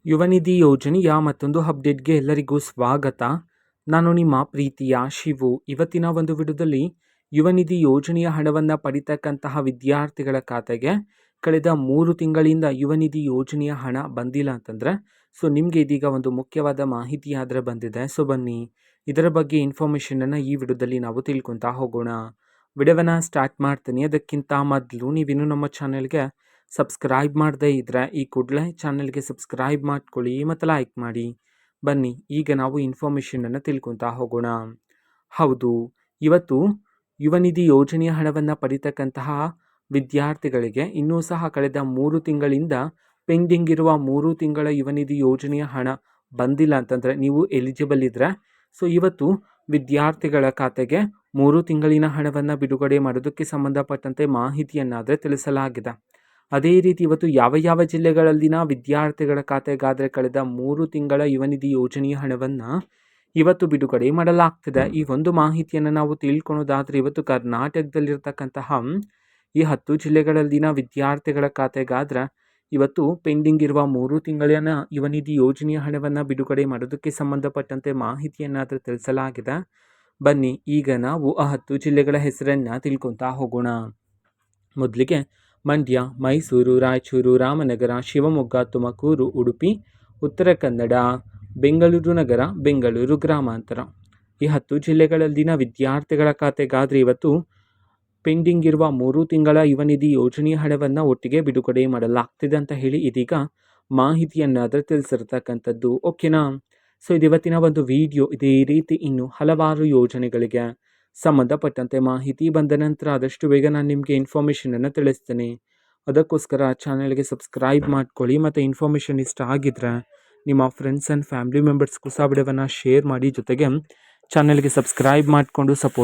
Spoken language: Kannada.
ಯುವನಿಧಿ ಯೋಜನೆಯ ಮತ್ತೊಂದು ಅಪ್ಡೇಟ್ಗೆ ಎಲ್ಲರಿಗೂ ಸ್ವಾಗತ. ನಾನು ನಿಮ್ಮ ಪ್ರೀತಿಯ ಶಿವು. ಇವತ್ತಿನ ಒಂದು ವಿಡಿಯೋದಲ್ಲಿ ಯುವನಿಧಿ ಯೋಜನೆಯ ಹಣವನ್ನು ಪಡಿತಕ್ಕಂತಹ ವಿದ್ಯಾರ್ಥಿಗಳ ಖಾತೆಗೆ ಕಳೆದ 3 ತಿಂಗಳಿಂದ ಯುವನಿಧಿ ಯೋಜನೆಯ ಹಣ ಬಂದಿಲ್ಲ ಅಂತಂದರೆ ನಿಮಗೆ ಇದೀಗ ಒಂದು ಮುಖ್ಯವಾದ ಮಾಹಿತಿ ಆದರೆ ಬಂದಿದೆ. ಬನ್ನಿ ಇದರ ಬಗ್ಗೆ ಇನ್ಫಾರ್ಮೇಷನನ್ನು ಈ ವಿಡಿಯೋದಲ್ಲಿ ನಾವು ತಿಳ್ಕೊತಾ ಹೋಗೋಣ. ವಿಡಿಯೋವನ್ನು ಸ್ಟಾರ್ಟ್ ಮಾಡ್ತೀನಿ. ಅದಕ್ಕಿಂತ ಮೊದಲು ನೀವಿನ್ನೂ ನಮ್ಮ ಚಾನೆಲ್ಗೆ ಸಬ್ಸ್ಕ್ರೈಬ್ ಮಾಡದೇ ಇದ್ದರೆ ಈ ಕೂಡಲೇ ಚಾನೆಲ್ಗೆ ಸಬ್ಸ್ಕ್ರೈಬ್ ಮಾಡ್ಕೊಳ್ಳಿ ಮತ್ತು ಲೈಕ್ ಮಾಡಿ. ಬನ್ನಿ ಈಗ ನಾವು ಇನ್ಫಾರ್ಮೇಷನನ್ನು ತಿಳ್ಕೊತಾ ಹೋಗೋಣ. ಹೌದು, ಇವತ್ತು ಯುವನಿಧಿ ಯೋಜನೆಯ ಹಣವನ್ನು ಪಡಿತಕ್ಕಂತಹ ವಿದ್ಯಾರ್ಥಿಗಳಿಗೆ ಇನ್ನೂ ಸಹ ಕಳೆದ 3 ತಿಂಗಳಿಂದ ಪೆಂಡಿಂಗ್ ಇರುವ 3 ತಿಂಗಳ ಯುವನಿಧಿ ಯೋಜನೆಯ ಹಣ ಬಂದಿಲ್ಲ ಅಂತಂದರೆ ನೀವು ಎಲಿಜಿಬಲ್ ಇದ್ದರೆ ಇವತ್ತು ವಿದ್ಯಾರ್ಥಿಗಳ ಖಾತೆಗೆ 3 ತಿಂಗಳಿನ ಹಣವನ್ನು ಬಿಡುಗಡೆ ಮಾಡೋದಕ್ಕೆ ಸಂಬಂಧಪಟ್ಟಂತೆ ಮಾಹಿತಿಯನ್ನಾದರೆ ತಿಳಿಸಲಾಗಿದೆ. ಅದೇ ರೀತಿ ಇವತ್ತು ಯಾವ ಯಾವ ಜಿಲ್ಲೆಗಳಲ್ಲಿನ ವಿದ್ಯಾರ್ಥಿಗಳ ಖಾತೆಗಾದರೆ ಕಳೆದ 3 ತಿಂಗಳ ಯುವನಿಧಿ ಯೋಜನೆಯ ಹಣವನ್ನು ಇವತ್ತು ಬಿಡುಗಡೆ ಮಾಡಲಾಗ್ತಿದೆ. ಈ ಒಂದು ಮಾಹಿತಿಯನ್ನು ನಾವು ತಿಳ್ಕೊಳೋದಾದರೆ ಇವತ್ತು ಕರ್ನಾಟಕದಲ್ಲಿರ್ತಕ್ಕಂತಹ ಈ 10 ಜಿಲ್ಲೆಗಳಲ್ಲಿನ ವಿದ್ಯಾರ್ಥಿಗಳ ಖಾತೆಗಾದರೆ ಇವತ್ತು ಪೆಂಡಿಂಗ್ ಇರುವ 3 ತಿಂಗಳಿನ ಯುವನಿಧಿ ಯೋಜನೆಯ ಹಣವನ್ನು ಬಿಡುಗಡೆ ಮಾಡೋದಕ್ಕೆ ಸಂಬಂಧಪಟ್ಟಂತೆ ಮಾಹಿತಿಯನ್ನಾದರೆ ತಿಳಿಸಲಾಗಿದೆ. ಬನ್ನಿ ಈಗ ನಾವು ಆ 10 ಜಿಲ್ಲೆಗಳ ಹೆಸರನ್ನು ತಿಳ್ಕೊತಾ ಹೋಗೋಣ. ಮೊದಲಿಗೆ ಮಂಡ್ಯ, ಮೈಸೂರು, ರಾಯಚೂರು, ರಾಮನಗರ, ಶಿವಮೊಗ್ಗ, ತುಮಕೂರು, ಉಡುಪಿ, ಉತ್ತರ ಕನ್ನಡ, ಬೆಂಗಳೂರು ನಗರ, ಬೆಂಗಳೂರು ಗ್ರಾಮಾಂತರ. ಈ 10 ಜಿಲ್ಲೆಗಳಲ್ಲಿನ ವಿದ್ಯಾರ್ಥಿಗಳ ಖಾತೆಗಾದರೆ ಇವತ್ತು ಪೆಂಡಿಂಗ್ ಇರುವ 3 ತಿಂಗಳ ಯುವನಿಧಿ ಯೋಜನೆಯ ಹಣವನ್ನು ಒಟ್ಟಿಗೆ ಬಿಡುಗಡೆ ಮಾಡಲಾಗ್ತಿದೆ ಅಂತ ಹೇಳಿ ಇದೀಗ ಮಾಹಿತಿಯನ್ನಾದರೆ ತಿಳಿಸಿರ್ತಕ್ಕಂಥದ್ದು. ಓಕೆನಾ? ಇದು ಇವತ್ತಿನ ಒಂದು ವಿಡಿಯೋ. ಇದೇ ರೀತಿ ಇನ್ನು ಹಲವಾರು ಯೋಜನೆಗಳಿಗೆ ಸಂಬಂಧಪಟ್ಟಂತೆ ಮಾಹಿತಿ ಬಂದ ನಂತರ ಆದಷ್ಟು ಬೇಗ ನಾನು ನಿಮಗೆ ಇನ್ಫಾರ್ಮೇಷನನ್ನು ತಿಳಿಸ್ತೇನೆ. ಅದಕ್ಕೋಸ್ಕರ ಚಾನೆಲ್ಗೆ ಸಬ್ಸ್ಕ್ರೈಬ್ ಮಾಡ್ಕೊಳ್ಳಿ ಮತ್ತು ಇನ್ಫಾರ್ಮೇಷನ್ ಇಷ್ಟ ಆಗಿದ್ದರೆ ನಿಮ್ಮ ಫ್ರೆಂಡ್ಸ್ ಆ್ಯಂಡ್ ಫ್ಯಾಮಿಲಿ ಮೆಂಬರ್ಸ್ಗೂ ಸಹ ವಿಡಿಯೋವನ್ನು ಶೇರ್ ಮಾಡಿ, ಜೊತೆಗೆ ಚಾನೆಲ್ಗೆ ಸಬ್ಸ್ಕ್ರೈಬ್ ಮಾಡಿಕೊಂಡು ಸಪೋರ್ಟ್